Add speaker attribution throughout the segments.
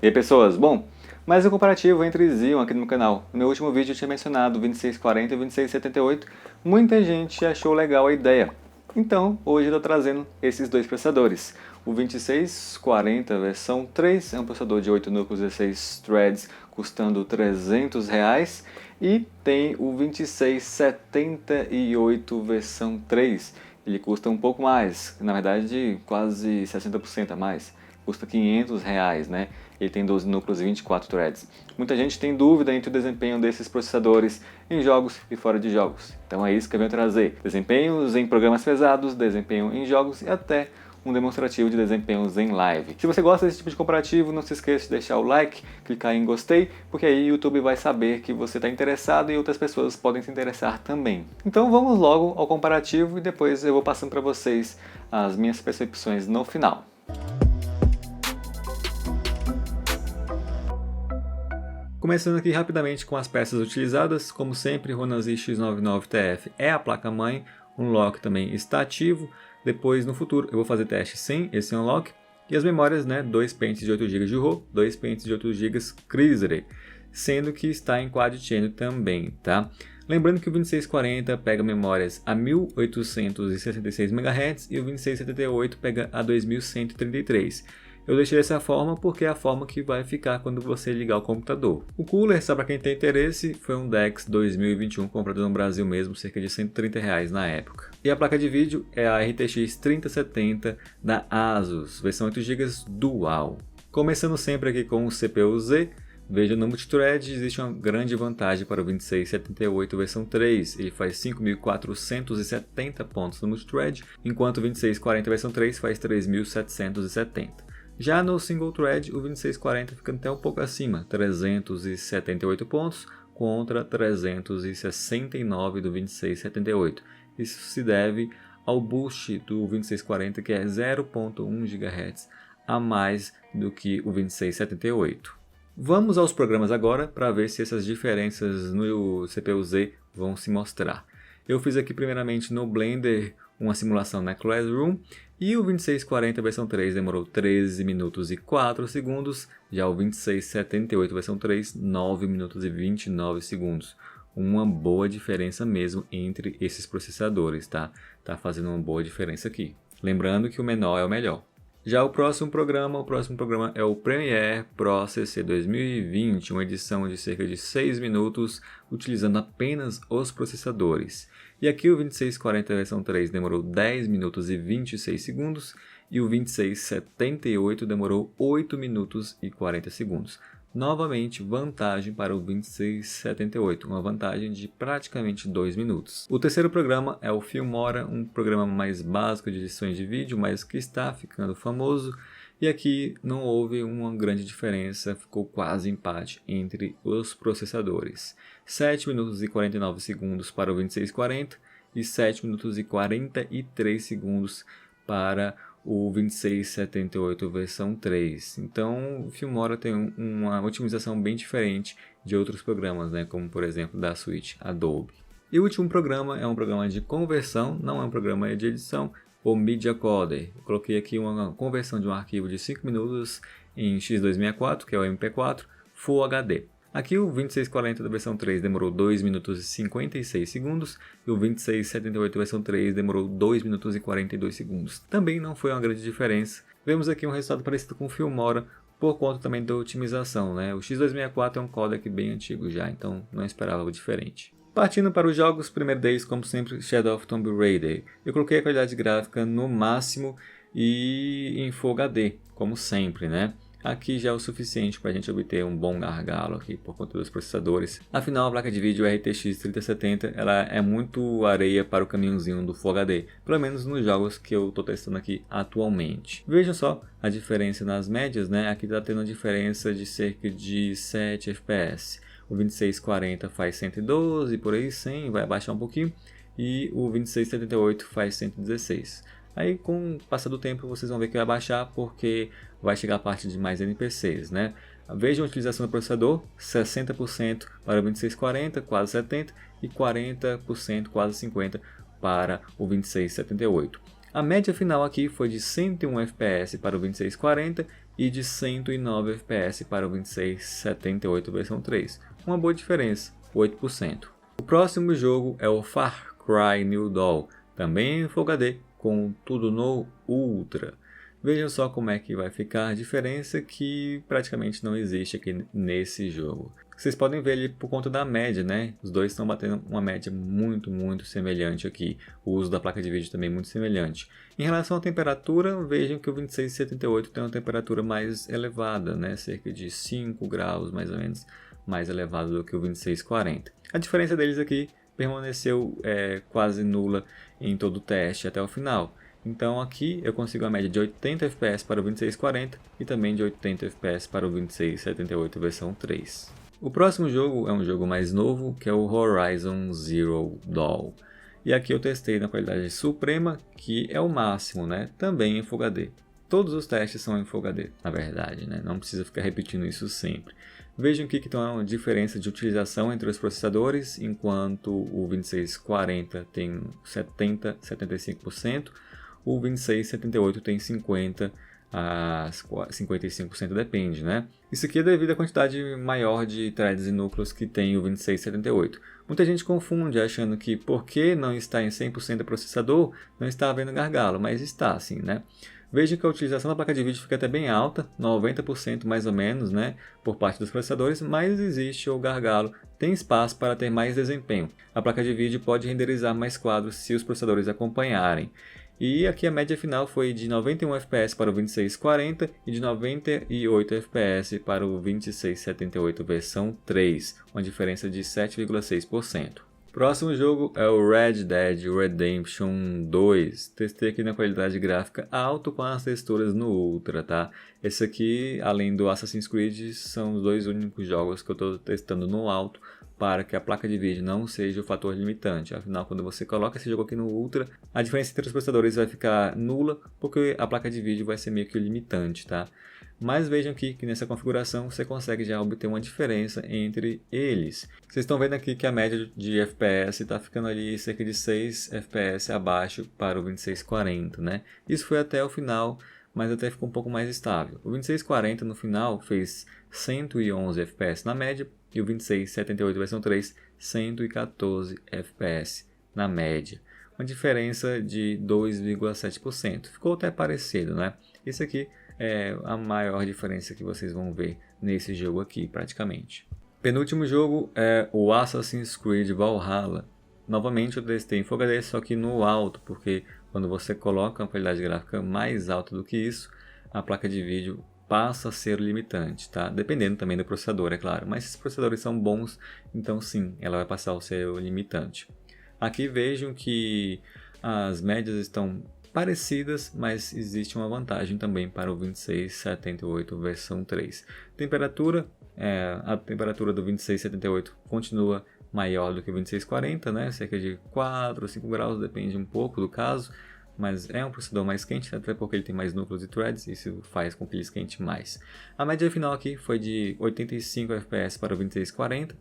Speaker 1: E aí pessoas, bom, mais um comparativo entre Xeon aqui no meu canal. No meu último vídeo eu tinha mencionado o 2640 e o 2678, muita gente achou legal a ideia. Então, hoje eu estou trazendo esses dois processadores. O 2640 versão 3 é um processador de 8 núcleos e 16 threads, custando R$300. E tem o 2678 versão 3, ele custa um pouco mais, na verdade quase 60% a mais. Custa R$500, né? Ele tem 12 núcleos e 24 threads. Muita gente tem dúvida entre o desempenho desses processadores em jogos e fora de jogos. Então é isso que eu venho trazer. Desempenhos em programas pesados, desempenho em jogos e até um demonstrativo de desempenhos em live. Se você gosta desse tipo de comparativo, não se esqueça de deixar o like, clicar em gostei, porque aí o YouTube vai saber que você está interessado e outras pessoas podem se interessar também. Então vamos logo ao comparativo e depois eu vou passando para vocês as minhas percepções no final. Começando aqui rapidamente com as peças utilizadas, como sempre, Ronan X99TF é a placa-mãe, o unlock também está ativo. Depois, no futuro, eu vou fazer teste sem esse unlock. E as memórias, né, 2 pentes de 8 GB de RAW, 2 pentes de 8 GB Crizre, sendo que está em quad-channel também, tá? Lembrando que o 2640 pega memórias a 1866 MHz e o 2678 pega a 2133. Eu deixei dessa forma porque é a forma que vai ficar quando você ligar o computador. O cooler, só para quem tem interesse, foi um DeX 2021 comprado no Brasil mesmo, cerca de R$130 na época. E a placa de vídeo é a RTX 3070 da Asus, versão 8 GB Dual. Começando sempre aqui com o CPU-Z, veja no multithread, existe uma grande vantagem para o 2678 versão 3, ele faz 5.470 pontos no multithread, enquanto o 2640 versão 3 faz 3.770. Já no single thread, o 2640 fica até um pouco acima, 378 pontos contra 369 do 2678. Isso se deve ao boost do 2640, que é 0.1 GHz a mais do que o 2678. Vamos aos programas agora para ver se essas diferenças no CPU-Z vão se mostrar. Eu fiz aqui primeiramente no Blender uma simulação na Classroom e o 2640 versão 3 demorou 13 minutos e 4 segundos, já o 2678 versão 3, 9 minutos e 29 segundos. Uma boa diferença mesmo entre esses processadores, tá? Tá fazendo uma boa diferença aqui. Lembrando que o menor é o melhor. Já o próximo programa é o Premiere Pro CC 2020, uma edição de cerca de 6 minutos, utilizando apenas os processadores. E aqui o 2640 versão 3 demorou 10 minutos e 26 segundos e o 2678 demorou 8 minutos e 40 segundos. Novamente, vantagem para o 2678, uma vantagem de praticamente 2 minutos. O terceiro programa é o Filmora, um programa mais básico de edições de vídeo, mas que está ficando famoso. E aqui não houve uma grande diferença, ficou quase empate entre os processadores. 7 minutos e 49 segundos para o 2640 e 7 minutos e 43 segundos para o 2678 versão 3. Então o Filmora tem uma otimização bem diferente de outros programas, né, como por exemplo da suíte Adobe. E o último programa é um programa de conversão, não é um programa de edição, o Media Coder. Eu coloquei aqui uma conversão de um arquivo de 5 minutos em X264, que é o MP4, Full HD. Aqui o 2640 da versão 3 demorou 2 minutos e 56 segundos e o 2678 versão 3 demorou 2 minutos e 42 segundos. Também não foi uma grande diferença. Vemos aqui um resultado parecido com o Filmora por conta também da otimização, né? O X264 é um codec bem antigo já, então não esperava algo diferente. Partindo para os jogos, primeiro deles, como sempre, Shadow of Tomb Raider. Eu coloquei a qualidade gráfica no máximo e em Full HD, como sempre, né? Aqui já é o suficiente para a gente obter um bom gargalo aqui por conta dos processadores. Afinal, a placa de vídeo RTX 3070 ela é muito areia para o caminhãozinho do Full HD, pelo menos nos jogos que eu estou testando aqui atualmente. Vejam só a diferença nas médias, né? Aqui está tendo uma diferença de cerca de 7 FPS. O 2640 faz 112, por aí 100, vai abaixar um pouquinho, e o 2678 faz 116. Aí com o passar do tempo vocês vão ver que vai baixar porque vai chegar a parte de mais NPCs, né? Vejam a utilização do processador, 60% para o 2640, quase 70%, e 40%, quase 50% para o 2678. A média final aqui foi de 101 FPS para o 2640 e de 109 FPS para o 2678 versão 3. Uma boa diferença, 8%. O próximo jogo é o Far Cry New Dawn, também em Full HD, com tudo no Ultra. Vejam só como é que vai ficar a diferença que praticamente não existe aqui nesse jogo. Vocês podem ver ali por conta da média, né? Os dois estão batendo uma média muito semelhante aqui. O uso da placa de vídeo também muito semelhante. Em relação à temperatura, vejam que o 2678 tem uma temperatura mais elevada, né? Cerca de 5 graus mais ou menos mais elevado do que o 2640. A diferença deles aqui permaneceu quase nula em todo o teste até o final. Então aqui eu consigo a média de 80 FPS para o 2640 e também de 80 FPS para o 2678 versão 3. O próximo jogo é um jogo mais novo, que é o Horizon Zero Dawn. E aqui eu testei na qualidade suprema, que é o máximo, né? Também em Full HD. Todos os testes são em Full HD, na verdade, né? Não precisa ficar repetindo isso sempre. Vejam aqui que tem uma diferença de utilização entre os processadores, enquanto o 2640 tem 70-75%, o 2678 tem 50% a 55%, depende, né? Isso aqui é devido à quantidade maior de threads e núcleos que tem o 2678. Muita gente confunde achando que porque não está em 100% do processador, não está havendo gargalo, mas está assim, né? Vejam que a utilização da placa de vídeo fica até bem alta, 90% mais ou menos, né, por parte dos processadores, mas existe o gargalo, tem espaço para ter mais desempenho. A placa de vídeo pode renderizar mais quadros se os processadores acompanharem. E aqui a média final foi de 91 FPS para o 2640 e de 98 FPS para o 2678 versão 3, uma diferença de 7,6%. Próximo jogo é o Red Dead Redemption 2. Testei aqui na qualidade gráfica alto com as texturas no Ultra, tá? Esse aqui, além do Assassin's Creed, são os dois únicos jogos que eu estou testando no alto para que a placa de vídeo não seja o fator limitante. Afinal, quando você coloca esse jogo aqui no Ultra, a diferença entre os processadores vai ficar nula, porque a placa de vídeo vai ser meio que o limitante, tá? Mas vejam aqui que nessa configuração você consegue já obter uma diferença entre eles. Vocês estão vendo aqui que a média de FPS está ficando ali cerca de 6 FPS abaixo para o 2640, né? Isso foi até o final, mas até ficou um pouco mais estável. O 2640 no final fez 111 FPS na média e o 2678 versão 3, 114 FPS na média. Uma diferença de 2,7%. Ficou até parecido, né? Isso aqui é a maior diferença que vocês vão ver nesse jogo aqui, praticamente. Penúltimo jogo é o Assassin's Creed Valhalla. Novamente eu testei em Full HD, só que no alto, porque quando você coloca uma qualidade gráfica mais alta do que isso, a placa de vídeo passa a ser limitante, tá? Dependendo também do processador, é claro. Mas esses processadores são bons, então sim, ela vai passar a ser limitante. Aqui vejam que as médias estão parecidas, mas existe uma vantagem também para o 2678 versão 3. A temperatura do 2678 continua maior do que o 2640, né? Cerca de 4 ou 5 graus, depende um pouco do caso, mas é um processador mais quente, até porque ele tem mais núcleos e threads, isso faz com que ele esquente mais. A média final aqui foi de 85 FPS para o 2640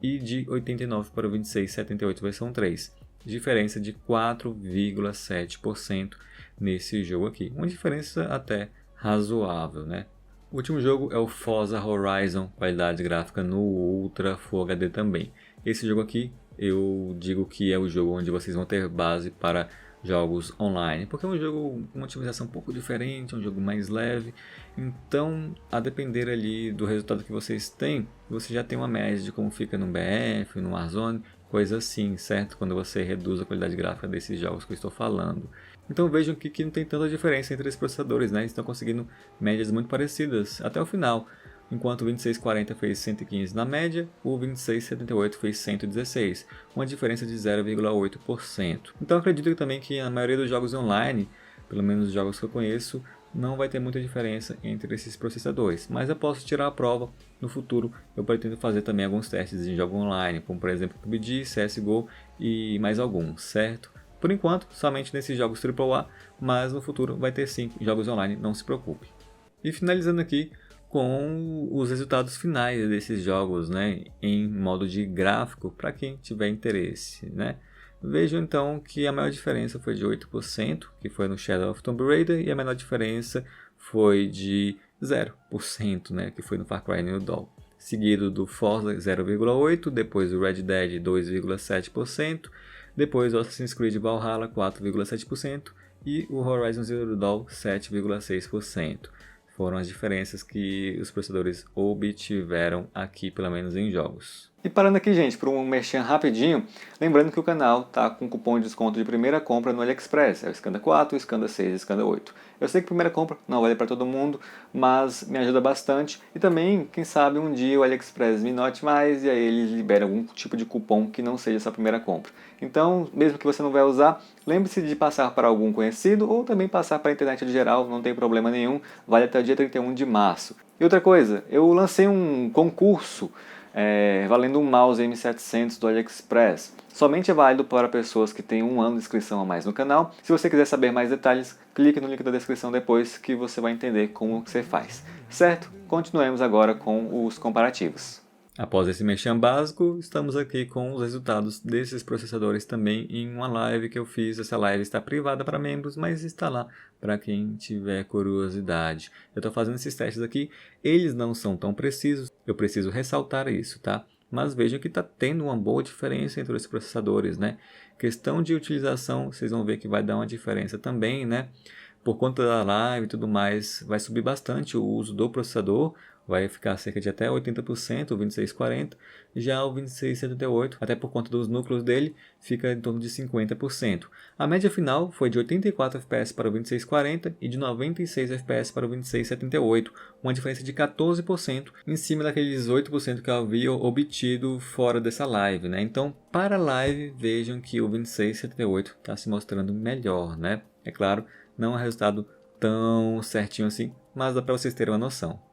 Speaker 1: e de 89 para o 2678 versão 3. Diferença de 4,7% nesse jogo aqui. Uma diferença até razoável, né? O último jogo é o Forza Horizon, qualidade gráfica no Ultra Full HD também. Esse jogo aqui eu digo que é o jogo onde vocês vão ter base para jogos online, porque é um jogo com uma otimização um pouco diferente, é um jogo mais leve, então a depender ali do resultado que vocês têm, você já tem uma média de como fica no BF, no Warzone, coisa assim, certo? Quando você reduz a qualidade gráfica desses jogos que eu estou falando. Então vejam que não tem tanta diferença entre os processadores, né? Eles estão conseguindo médias muito parecidas até o final. Enquanto o 2640 fez 115 na média, o 2678 fez 116, uma diferença de 0,8%. Então acredito também que a maioria dos jogos online, pelo menos os jogos que eu conheço, não vai ter muita diferença entre esses processadores. Mas eu posso tirar a prova no futuro, eu pretendo fazer também alguns testes em jogos online, como por exemplo PUBG, CSGO e mais alguns, certo? Por enquanto, somente nesses jogos AAA, mas no futuro vai ter sim jogos online, não se preocupe. E finalizando aqui com os resultados finais desses jogos, né, em modo de gráfico, para quem tiver interesse, né. Vejam então que a maior diferença foi de 8%, que foi no Shadow of Tomb Raider, e a menor diferença foi de 0%, né, que foi no Far Cry New Dawn. Seguido do Forza 0,8%, depois o Red Dead 2,7%, depois o Assassin's Creed Valhalla 4,7% e o Horizon Zero Dawn 7,6%. Foram as diferenças que os processadores obtiveram aqui, pelo menos em jogos. E parando aqui, gente, para um merchan rapidinho, lembrando que o canal tá com cupom de desconto de primeira compra no AliExpress, é o Skanda 4, o Skanda 6 e o Skanda 8. Eu sei que primeira compra não vale para todo mundo, mas me ajuda bastante e também, quem sabe, um dia o AliExpress me note mais e aí eles liberam algum tipo de cupom que não seja essa primeira compra. Então, mesmo que você não vai usar, lembre-se de passar para algum conhecido ou também passar para a internet de geral, não tem problema nenhum, vale até o dia 31 de março. E outra coisa, eu lancei um concurso valendo um mouse M700 do AliExpress. Somente é válido para pessoas que têm 1 ano de inscrição a mais no canal. Se você quiser saber mais detalhes, clique no link da descrição depois que você vai entender como você faz. Certo? Continuemos agora com os comparativos. Após esse merchan básico, estamos aqui com os resultados desses processadores também em uma live que eu fiz. Essa live está privada para membros, mas está lá para quem tiver curiosidade. Eu estou fazendo esses testes aqui, eles não são tão precisos, eu preciso ressaltar isso, tá? Mas vejam que está tendo uma boa diferença entre os processadores, né? Questão de utilização, vocês vão ver que vai dar uma diferença também, né? Por conta da live e tudo mais, vai subir bastante o uso do processador, vai ficar cerca de até 80%, o 2640, já o 2678, até por conta dos núcleos dele, fica em torno de 50%. A média final foi de 84 FPS para o 2640 e de 96 FPS para o 2678, uma diferença de 14% em cima daqueles 8% que eu havia obtido fora dessa live, né? Então, para a live, vejam que o 2678 está se mostrando melhor, né? É claro, não é um resultado tão certinho assim, mas dá para vocês terem uma noção.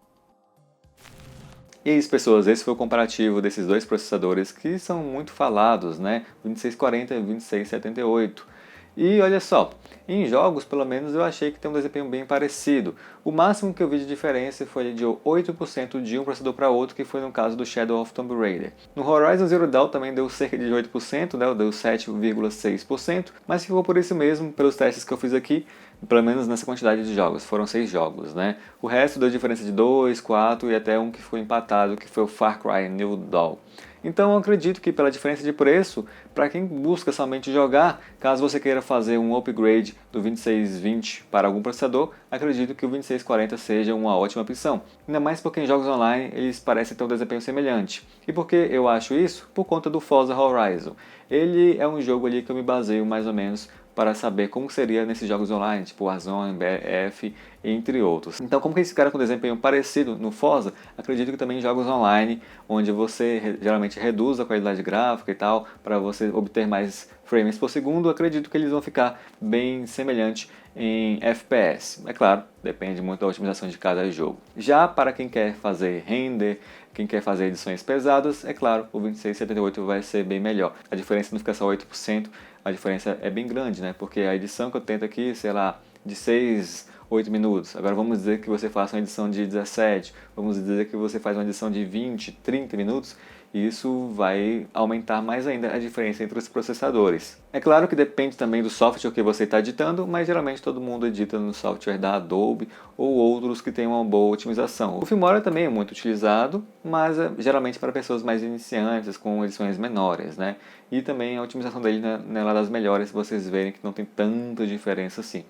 Speaker 1: E é isso, pessoas, esse foi o comparativo desses dois processadores que são muito falados, né? 2640 e 2678. E olha só, em jogos pelo menos eu achei que tem um desempenho bem parecido. O máximo que eu vi de diferença foi de 8% de um processador para outro, que foi no caso do Shadow of Tomb Raider. No Horizon Zero Dawn também deu cerca de 8%, né? Deu 7,6%, mas ficou por isso mesmo, pelos testes que eu fiz aqui, pelo menos nessa quantidade de jogos, foram 6 jogos, né? O resto deu diferença de 2, 4 e até um que foi empatado, que foi o Far Cry New Dawn. Então eu acredito que pela diferença de preço, para quem busca somente jogar, caso você queira fazer um upgrade do 2620 para algum processador, acredito que o 2640 seja uma ótima opção. Ainda mais porque em jogos online eles parecem ter um desempenho semelhante. E por que eu acho isso? Por conta do Forza Horizon. Ele é um jogo ali que eu me baseio mais ou menos para saber como seria nesses jogos online, tipo Warzone, BF, entre outros. Então, como que esse cara com desempenho parecido no Forza, acredito que também em jogos online, onde você geralmente reduz a qualidade gráfica e tal, para você obter mais frames por segundo, acredito que eles vão ficar bem semelhantes em FPS. É claro, depende muito da otimização de cada jogo. Já para quem quer fazer render, quem quer fazer edições pesadas, é claro, o 2678 vai ser bem melhor. A diferença não fica só 8%, a diferença é bem grande, né? Porque a edição que eu tento aqui, sei lá, de 6, 8 minutos. Agora vamos dizer que você faça uma edição de 17, vamos dizer que você faz uma edição de 20, 30 minutos, e isso vai aumentar mais ainda a diferença entre os processadores. É claro que depende também do software que você está editando, mas geralmente todo mundo edita no software da Adobe ou outros que têm uma boa otimização. O Filmora também é muito utilizado, mas é geralmente para pessoas mais iniciantes, com edições menores, né? E também a otimização dele não é lá das melhores, vocês verem que não tem tanta diferença assim.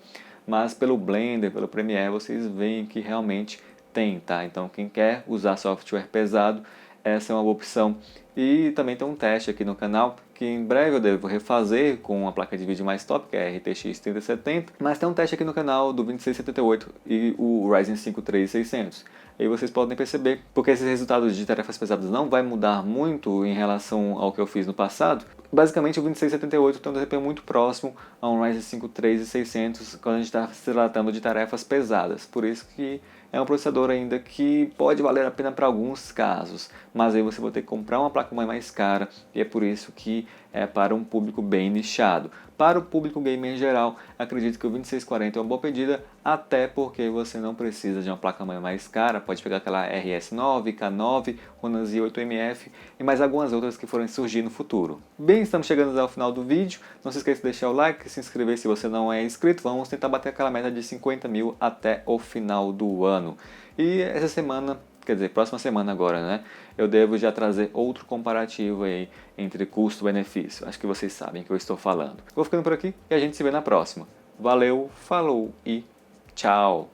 Speaker 1: Mas pelo Blender, pelo Premiere, vocês veem que realmente tem, tá? Então quem quer usar software pesado, essa é uma boa opção. E também tem um teste aqui no canal que em breve eu devo refazer com uma placa de vídeo mais top, que é a RTX 3070. Mas tem um teste aqui no canal do 2678 e o Ryzen 5 3600. Aí vocês podem perceber, porque esses resultados de tarefas pesadas não vai mudar muito em relação ao que eu fiz no passado. Basicamente o 2678 tem um desempenho muito próximo a um Ryzen 5 3600 quando a gente está se tratando de tarefas pesadas. Por isso que é um processador ainda que pode valer a pena para alguns casos, mas aí você vai ter que comprar uma placa-mãe mais cara e é por isso que é para um público bem nichado. Para o público gamer em geral, acredito que o 2640 é uma boa pedida, até porque você não precisa de uma placa-mãe mais cara, pode pegar aquela RS9, K9, Ronan Z8MF e mais algumas outras que forem surgir no futuro. Bem, estamos chegando ao final do vídeo, não se esqueça de deixar o like, se inscrever se você não é inscrito, vamos tentar bater aquela meta de 50 mil até o final do ano. E essa semana, quer dizer, próxima semana agora, né? Eu devo já trazer outro comparativo aí entre custo-benefício. Acho que vocês sabem o que eu estou falando. Vou ficando por aqui e a gente se vê na próxima. Valeu, falou e tchau!